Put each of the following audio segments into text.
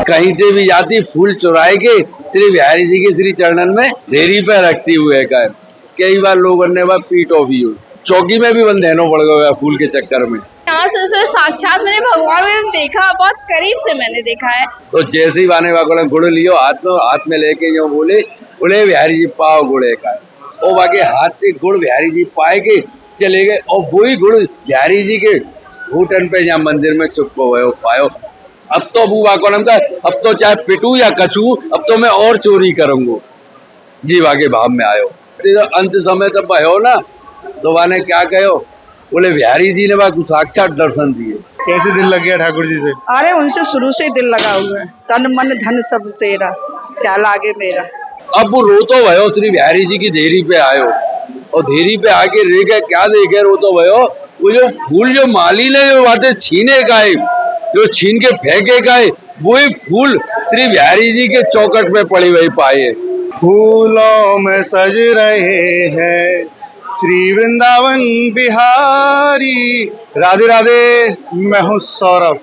कहीं से भी जाती फूल चुराए के श्री बिहारी जी के श्री चरणन में ढेरी पे रखती हुए का। कई बार लोगों ने वह पीटो भी हुई, चौकी में भी बंधेनो पड़ गया फूल के चक्कर में। यहाँ से सर साक्षात मैंने भगवान को देखा, बहुत करीब से मैंने देखा है। तो जैसे ही बाने वाले गुड़ लियो हाथ में लेके जो बोले बिहारी जी पाओ गुड़े का, और बाकी हाथ पे गुड़ बिहारी जी पाए के चले गए, और वही गुड़ बिहारी जी के घूटन पे या मंदिर में चुपको गए पायो। अब तो बुआ को का अब तो चाहे पिटू या कचू, अब तो मैं और चोरी करूंगा जीवा के भाव में आयो। तो अंत समय तब भयो ना, तो वाने क्या कहो, बोले बिहारी जी ने बात साक्षात दर्शन दिए। कैसे दिल लग गया ठाकुर जी से? अरे उनसे शुरू से ही दिल लगा हुआ है, तन मन धन सब तेरा, क्या लागे मेरा। अब वो रोतो भयो श्री बिहारी जी की देरी पे आयो, और देरी पे आके रे गए, क्या देखे रोतो भयो, वो जो फूल जो माली ने जो बातें छीने का है, जो छीन के फेंके का है, वही फूल श्री बिहारी जी के चौकट में पड़ी हुई पाए। फूलों में सज रहे हैं श्री वृंदावन बिहारी। राधे राधे, मैं हूँ सौरभ।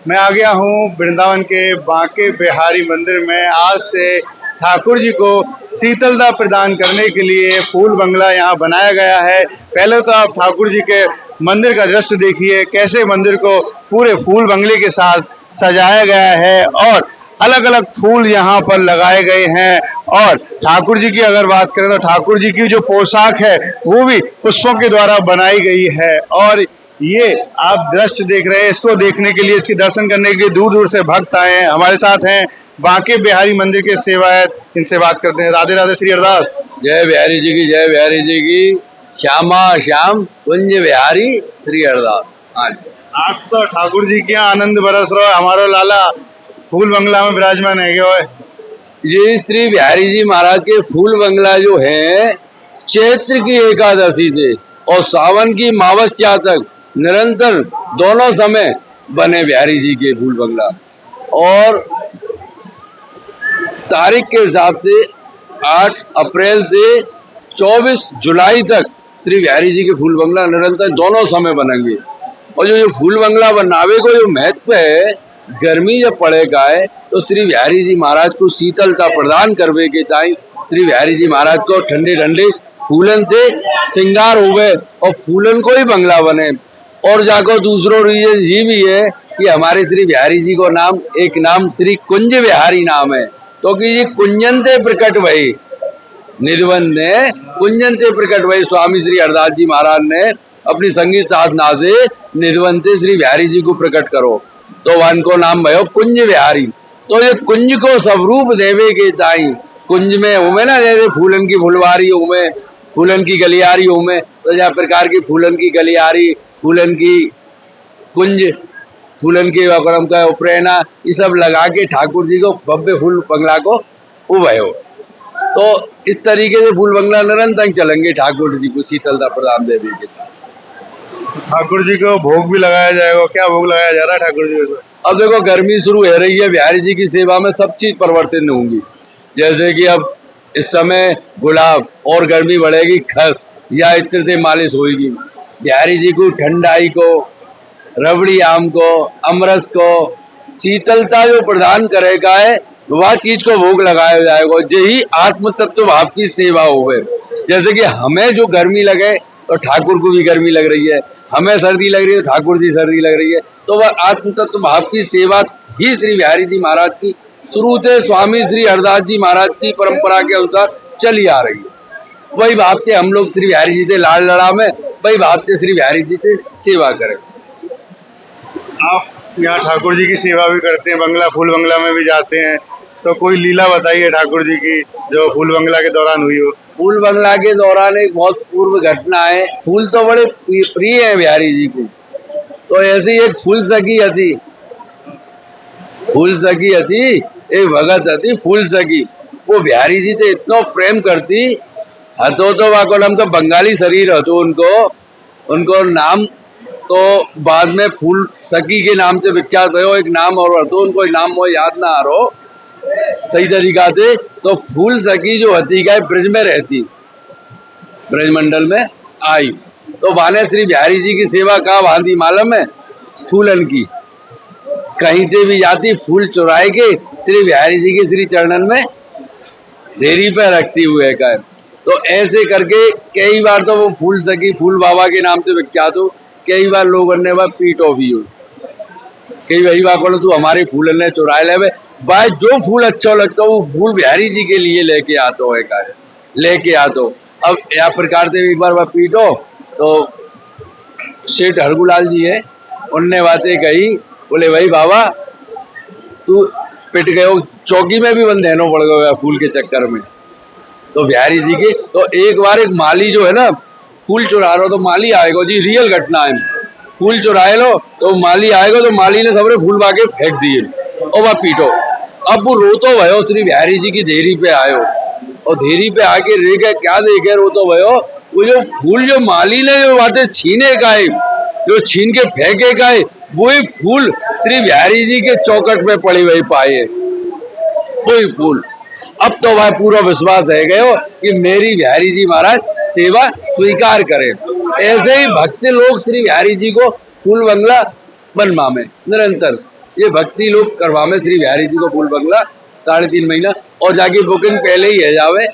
मैं आ गया हूँ वृंदावन के बांके बिहारी मंदिर में। आज से ठाकुर जी को शीतलता प्रदान करने के लिए फूल बंगला यहाँ बनाया गया है। पहले तो आप ठाकुर जी के मंदिर का दृश्य देखिए, कैसे मंदिर को पूरे फूल बंगले के साथ सजाया गया है और अलग अलग फूल यहाँ पर लगाए गए हैं। और ठाकुर जी की अगर बात करें तो ठाकुर जी की जो पोशाक है वो भी पुष्पों के द्वारा बनाई गई है। और ये आप दृश्य देख रहे हैं, इसको देखने के लिए, इसके दर्शन करने के लिए दूर दूर से भक्त आए हैं। हमारे साथ हैं बांके बिहारी मंदिर के सेवायत, इनसे बात करते हैं। राधे राधे, श्री अरदास। जय बिहारी जी की, जय बिहारी जी की। श्यामा श्याम कुंज बिहारी श्री अरदास। आज तो ठाकुर जी के यहाँ आनंद बरस रहा है। हमारा लाला फूल बंगला में विराजमान है क्या? ये श्री बिहारी जी महाराज के फूल बंगला जो है, चैत्र की एकादशी से और सावन की मावस्या तक निरंतर दोनों समय बने बिहारी जी के फूल बंगला। और तारीख के हिसाब से 8 अप्रैल से 24 जुलाई तक श्री बिहारी जी के फूल बंगला निरंतर दोनों समय बनेंगे। और जो फूल बंगला बनावे को जो महत्व है, गर्मी जब पड़ेगा है तो श्री बिहारी जी महाराज को शीतलता प्रदान करवे के ताई श्री बिहारी जी महाराज को ठंडे ठंडे फूलन से श्रृंगार हुए और फूलन को ही बंगला बने। और जाको दूसरो रीजन ये भी है कि हमारे श्री बिहारी जी को नाम, एक नाम श्री कुंज बिहारी नाम है, तो कि ये कुंजन से प्रकट भई, निर्वन ने कुंजन से प्रकट भई। स्वामी श्री हरदास जी महाराज ने अपनी संगीत साधना से निर्वन से श्री बिहारी जी को प्रकट करो, तो वन को नाम भयो कुंज बिहारी। तो ये कुंज को स्वरूप देवे के ताई कुंज में उमे ना, जैसे फूलन की फुलवारी उमे, फूलन की गलियारी उमे, तो यह प्रकार की फूलन की गलियारी, फूलन की कुंज, फूलन की वक्रम का उपरेना, ये सब लगा के ठाकुर जी को भव्य फूल बंगला को उभयो। तो इस तरीके से फूल बंगला निरंतर चलेंगे ठाकुर जी को शीतलता प्रदान देवे के। ठाकुर जी को भोग भी लगाया जाएगा, क्या भोग लगाया जा रहा है ठाकुर जी को? अब देखो गर्मी शुरू हो रही है, बिहारी जी की सेवा में सब चीज परिवर्तन होंगी। जैसे कि अब इस समय गुलाब, और गर्मी बढ़ेगी खस या इत्र से मालिश होगी। बिहारी जी को ठंडाई को, रबड़ी आम को, अमरस को शीतलता जो प्रदान करेगा है, वह चीज को भोग लगाया जाएगा। यही आत्म तत्व भाव की सेवा होवे। जैसे कि हमें जो गर्मी लगे तो ठाकुर को भी गर्मी लग रही है, हमें सर्दी लग रही है ठाकुर जी सर्दी लग रही है, तो वह आत्म तत्व भाव की सेवा ही श्री बिहारी जी महाराज की शुरू से स्वामी श्री हरदास जी महाराज की परंपरा के अनुसार चली आ रही है। वही भाव से हम लोग श्री बिहारी जी से लाड़ लड़ा में, वही भाव से श्री बिहारी जी से सेवा करें। आप यहाँ ठाकुर जी की सेवा भी करते हैं, बंगला फूल बंगला में भी जाते हैं, तो कोई लीला बताइए ठाकुर जी की जो फूल बंगला के दौरान हुई हो। फूल बंगला के दौरान एक बहुत पूर्व घटना है। फूल तो बड़े प्रिय है बिहारी जी को, तो ऐसी एक फूल सखी हती, एक भगत हती फूल सखी। वो बिहारी जी से इतना प्रेम करती हतो, तो वाको नाम तो बंगाली शरीर हतो उनको नाम तो बाद में फूल सखी के नाम से विख्यात भयो। एक नाम और हतो, उनको नाम वो याद ना आ रहा सही तरीका से। तो फूल सखी जो हती का ब्रज में रहती, ब्रज मंडल में आई, तो बाने श्री बिहारी जी की सेवा का भांति मालूम है, फूलन की कहीं से भी जाती फूल चुराए के श्री बिहारी जी के श्री चरणन में ढेरी पे रखती हुए का। तो ऐसे करके कई बार तो वो फूल सकी फूल बाबा के नाम से विख्यात हो, कई बार लोगों ने वह पीटो भी हो, कई वही बात बोलो तू हमारे फूल ने चुराए ले भाई। जो फूल अच्छा लगता हो वो फूल बिहारी जी के लिए लेके आते हो, लेके आते हो। अब या प्रकार से एक बार वह पीटो तो सेठ हरगुलाल जी है, उनने बातें कही, बोले भाई बाबा तू पिट गए हो, चौकी में भी बंद रहना पड़ गया फूल के चक्कर में। तो बिहारी जी के तो एक बार एक माली जो है ना फूल चुरा रहा हो, तो माली आएगा जी, रियल घटना है, फूल चुराए लो तो माली आएगा, तो माली ने सबरे फूल बाके फेंक दिए और वह पीटो। अब वो रोतो भयो श्री बिहारी जी की देरी पे आयो और देरी पे आके रे गए, क्या देखे रोतो भयो, वो जो फूल जो माली ने जो बातें छीने का है, जो छीन के फेंके का है, वही फूल श्री बिहारी जी के चौकट में पड़ी हुई पाए, वही फूल। अब तो वह पूरा विश्वास है गयो कि मेरी बिहारी जी महाराज सेवा स्वीकार करें। ऐसे ही भक्त लोग श्री बिहारी जी को फूल बंगला बनवा में निरंतर ये भक्ति लोग करवा में श्री बिहारी जी को फूल बंगला 3.5 महीना और जाके बुकिंग पहले ही है जावे।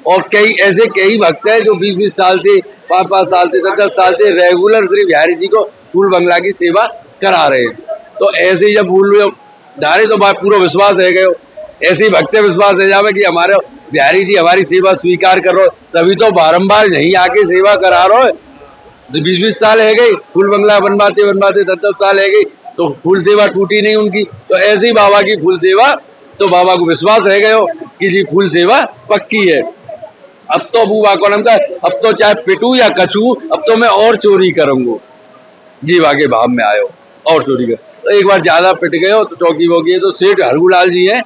और कई ऐसे कई भक्त है जो 20-20 साल से 5-5 साल से 10-10 साल से रेगुलर श्री बिहारी जी को फूल बंगला की सेवा करा रहे हैं। तो ऐसे ही जब फूल डाले तो बात पूरा विश्वास है गयो, ऐसे ही भक्त विश्वास है जावे कि हमारे बिहारी जी हमारी सेवा स्वीकार कर रहे, तभी तो बारंबार यहीं आके सेवा करा रहे। तो 20-20 साल है गई फूल बंगला बनवाते बनवाते 10-10 साल है गई, तो फूल सेवा टूटी नहीं उनकी। तो ऐसे ही बाबा की फूल सेवा, तो बाबा को विश्वास रह गयो कि जी फूल सेवा पक्की है। अब तो बुआ को नाम था, अब तो चाहे पिटू या कचू, अब तो मैं और चोरी करूंगा, जीवा के भाव में आयो और चोरी कर। तो एक बार ज्यादा पिट गए तो चौकी वो गई। तो सेठ हरगुलाल जी हैं,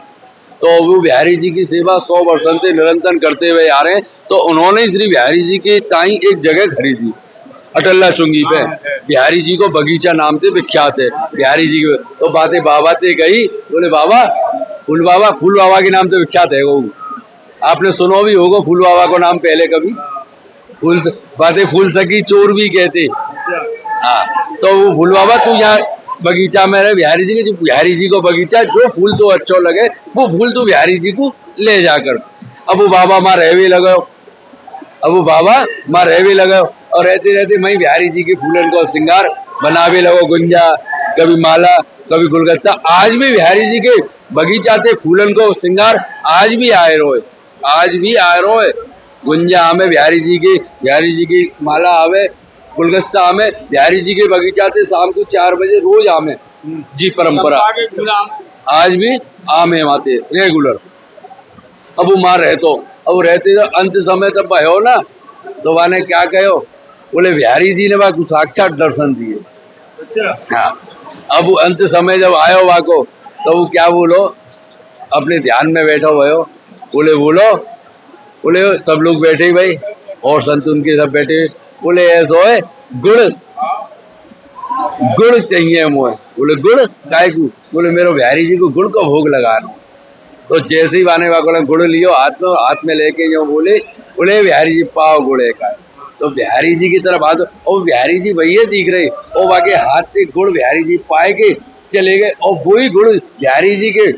तो वो बिहारी जी की सेवा 100 वर्षों से निरंतर करते हुए आ रहे हैं। तो उन्होंने श्री बिहारी जी के ताई एक जगह खरीदी अटल्ला चुंगी पे, बिहारी जी को बगीचा नाम से विख्यात है बिहारी जी के। तो बातें बाबा से गई, बोले बाबा फूल बाबा के नाम से विख्यात है वो, आपने सुनो भी होगा फूल बाबा को नाम पहले कभी, फूल बातें फूल सकी चोर भी कहते। हाँ, तो वो फूल बाबा तू यहाँ बगीचा में रहे बिहारी जी के, जो बिहारी जी को बगीचा जो फूल तो अच्छा लगे वो फूल तो बिहारी जी को ले जाकर। अब वो बाबा माँ रहवे लगाओ, अब वो बाबा माँ रहवे लगाओ और रहते रहते मैं बिहारी जी के फूलन को श्रृंगार बनावे लगो, गुंजा कभी माला कभी गुलगस्ता। आज भी बिहारी जी के बगीचा से फूलन को श्रृंगार आज भी आए रोए, आज भी आए रोए। गुंजा आवे बिहारी जी की माला आवे, गुलगस्ता आमे बिहारी जी के बगीचा से शाम को 4 बजे रोज आमे जी, परंपरा आज भी आमे आते रेगुलर। अब वो माँ रहते तो अंत समय तब भयो ना, तो वाने क्या कहो, बोले बिहारी जी ने वहाँ को साक्षात दर्शन दिए। हाँ, अब वो अंत समय जब आयो वहाँ को, तो वो क्या बोलो, अपने ध्यान में बैठो भयो, बोले सब लोग बैठे भाई और संत उनके सब बैठे, बोले ऐसा है गुड़ चाहिए मुझे। बोले गुड़ काय को, बोले मेरे बिहारी जी को गुड़ का भोग लगाना। तो जैसे ही वाने वाले गुड़ लियो हाथ में लेके जो बोले बिहारी जी पाओ गुड़ का। तो बिहारी जी की तरफ हाथ, और बिहारी जी भैया दिख रहे और बाकी हाथ पे गुड़ बिहारी जी पाए के चले गए, और वही गुड़ बिहारी जी के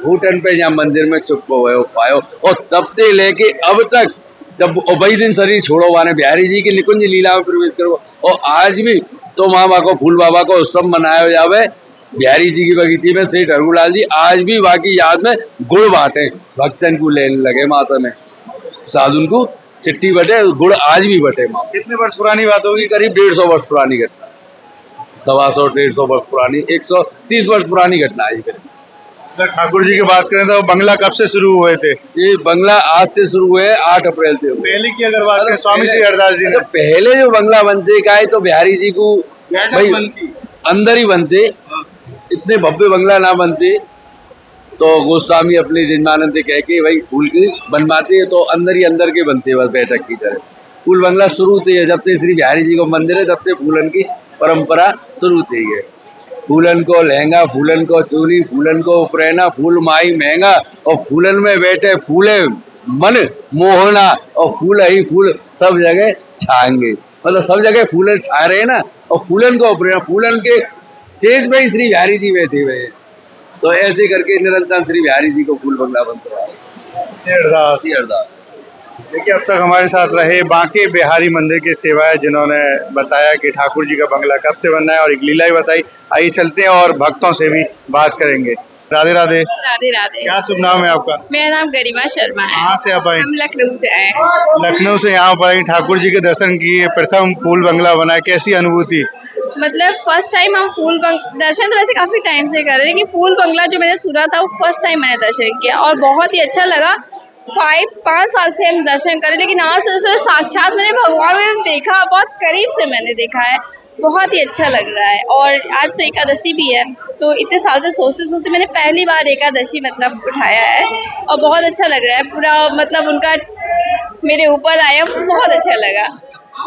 घूटन पे जहाँ मंदिर में चुपको भयो पायो। और तब से लेके अब तक जब वही दिन शरीर छोड़ो वाने बिहारी जी की निकुंज लीला में प्रवेश करो। और आज भी तो माँ को फूल बाबा को उत्सव मनाया जावे बिहारी जी की बगीचे में। सेठ हरगुलाल जी आज भी बाकी याद में गुड़ बांटे, भक्तन को लेने लगे माँ समय, साधुन को चिट्ठी बटे गुड़ आज भी बटे। माँ कितने वर्ष पुरानी बात होगी? करीब 150 वर्ष पुरानी घटना, 125-150 वर्ष पुरानी, 130 वर्ष पुरानी घटना है। ठाकुर जी की बात करें तो बंगला कब से शुरू हुए थे? ये बंगला आज से शुरू हुए 8 अप्रैल से। पहले की अगर बात करें स्वामी श्री हरदास जी ने, पहले जो बंगला बनते का है तो बिहारी जी को भाई अंदर ही बनते, इतने भव्य बंगला ना बनते। तो गोस्वामी अपने जजमानंद कह के भाई फूल के बनवाते तो अंदर ही अंदर के बनते, बस बैठक की तरह। फूल बंगला शुरू थे जब से श्री बिहारी जी को मंदिर है तब से फूलन की परंपरा शुरू थी है। फूलन को लहंगा, फूलन को चोली, फूलन को उपरैना, फूल माई महंगा, और फूलन में बैठे फूले मन मोहना, और फूल ही फूल सब जगह छाएंगे, मतलब सब जगह फूल छा रहे हैं ना। और फूलन को उपरैना, फूलन के सेज पे ही श्री बिहारी जी बैठे हुए हैं। तो ऐसे करके निरंतर श्री बिहारी जी को फूल बंगला बनता है। अरदास। श्री अरदास। देखिए, अब तक हमारे साथ रहे बांके बिहारी मंदिर के सेवाएं, जिन्होंने बताया कि ठाकुर जी का बंगला कब से बनना है और एक लीला ही बताई। आइए चलते हैं और भक्तों से भी बात करेंगे। राधे राधे। राधे राधे। क्या शुभ नाम है आपका? मेरा नाम गरिमा शर्मा है। कहाँ से आप आए? हम लखनऊ से आए। लखनऊ से यहाँ पर आई, ठाकुर जी के दर्शन किए, प्रथम फूल बंगला बना, कैसी अनुभूति? मतलब फर्स्ट टाइम हम दर्शन तो वैसे काफी टाइम से कर रहे हैं, लेकिन फूल बंगला जो मैंने सुना था वो फर्स्ट टाइम मैंने दर्शन किया और बहुत ही अच्छा लगा। 5 साल से हम दर्शन करें, लेकिन आज तो साक्षात मैंने भगवान को देखा, बहुत करीब से मैंने देखा है। बहुत ही अच्छा लग रहा है। और आज तो एकादशी भी है, तो इतने साल से सोचते सोचते मैंने पहली बार एकादशी मतलब उठाया है और बहुत अच्छा लग रहा है। पूरा मतलब उनका मेरे ऊपर आया, बहुत अच्छा लगा।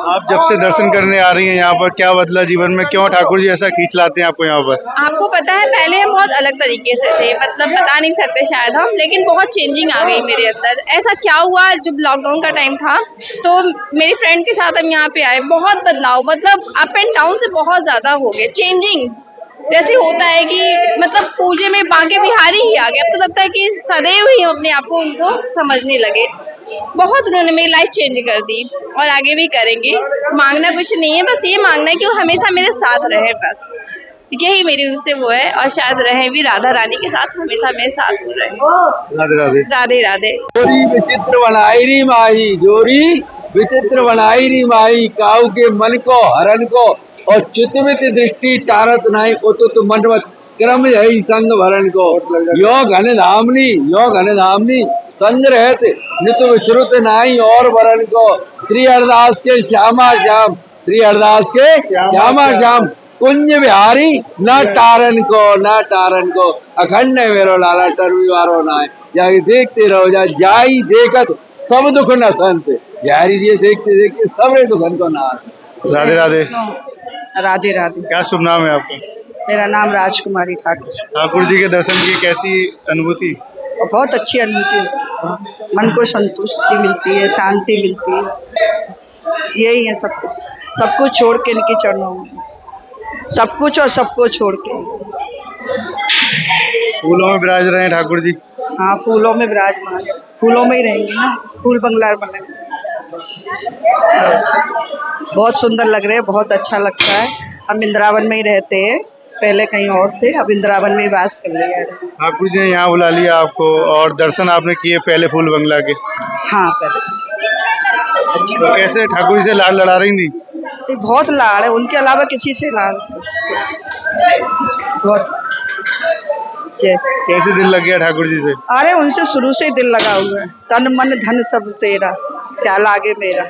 आप जब से दर्शन करने आ रही हैं यहाँ पर, क्या बदला जीवन में? क्यों ठाकुर जी ऐसा खींच लाते हैं आपको यहाँ पर? आपको पता है, पहले हम बहुत अलग तरीके से थे, मतलब बता नहीं सकते शायद हम, लेकिन बहुत चेंजिंग आ गई मेरे अंदर। ऐसा क्या हुआ, जब लॉकडाउन का टाइम था तो मेरी फ्रेंड के साथ हम यहाँ पे आए, बहुत बदलाव, मतलब अप एंड डाउन से बहुत ज्यादा हो गए। चेंजिंग जैसे होता है कि मतलब पूजे में बांके बिहारी ही आ गए। अब तो लगता है कि सदैव ही हम अपने आप को उनको समझने लगे। बहुत उन्होंने मेरी लाइफ चेंज कर दी और आगे भी करेंगे। मांगना कुछ नहीं है, बस ये मांगना है कि वो हमेशा मेरे साथ रहे, बस यही मेरी उनसे वो है। और शायद रहे भी राधा रानी के साथ, हमेशा मेरे साथ रहे। राधे राधे। राधे राधे। जोरी विचित्र बनाई री माही, जोरी विचित्र बनाई री माही, काऊ के मन को हरण को और चितवित दृष्टि टारत नाई, उतुत मनवत क्रम यही संग भरण को। यो घन धामनी संग रहते नित विचरुत नाई और भरण को। श्री हरदास के श्यामा श्याम, श्री हरदास के श्यामा श्याम, कुंज बिहारी न टारन को। अखंड मेरो लाला टरवी वारो नाय, जाई देखते रहो जाई देखत सब दुख न संत। बिहारी जी देखते देखते सबरे दुखन को नाश। राधे राधे। राधे राधे। क्या शुभ नाम है आपका? मेरा नाम राजकुमारी ठाकुर। ठाकुर जी के दर्शन की कैसी अनुभूति? और बहुत अच्छी अनुभूति होती है, मन को संतुष्टि मिलती है, शांति मिलती है। यही है सब कुछ छोड़ के इनके चरणों में, सब कुछ और सबको छोड़ के। फूलों में विराज रहे हैं ठाकुर जी। हाँ, फूलों में विराजमान है, फूलों में ही रहेंगे ना, फूल बंगला बनेंगे। बहुत सुंदर लग रहे हैं, बहुत अच्छा लगता है। हम वृंदावन में ही रहते हैं, पहले कहीं और थे, अब वृंदावन में ही वास कर लिया है। ठाकुर जी ने यहाँ बुला लिया आपको और दर्शन आपने किए पहले फूल बंगला के। हाँ, पहले अच्छी तो कैसे ठाकुर जी से लाड़ लड़ा रही थी? ये बहुत लाड़ है, उनके अलावा किसी से लाड़ बहुत। कैसे दिल लग गया ठाकुर जी से? अरे उनसे शुरू से ही दिल लगा हुआ है, तन मन धन सब तेरा, क्या लागे मेरा।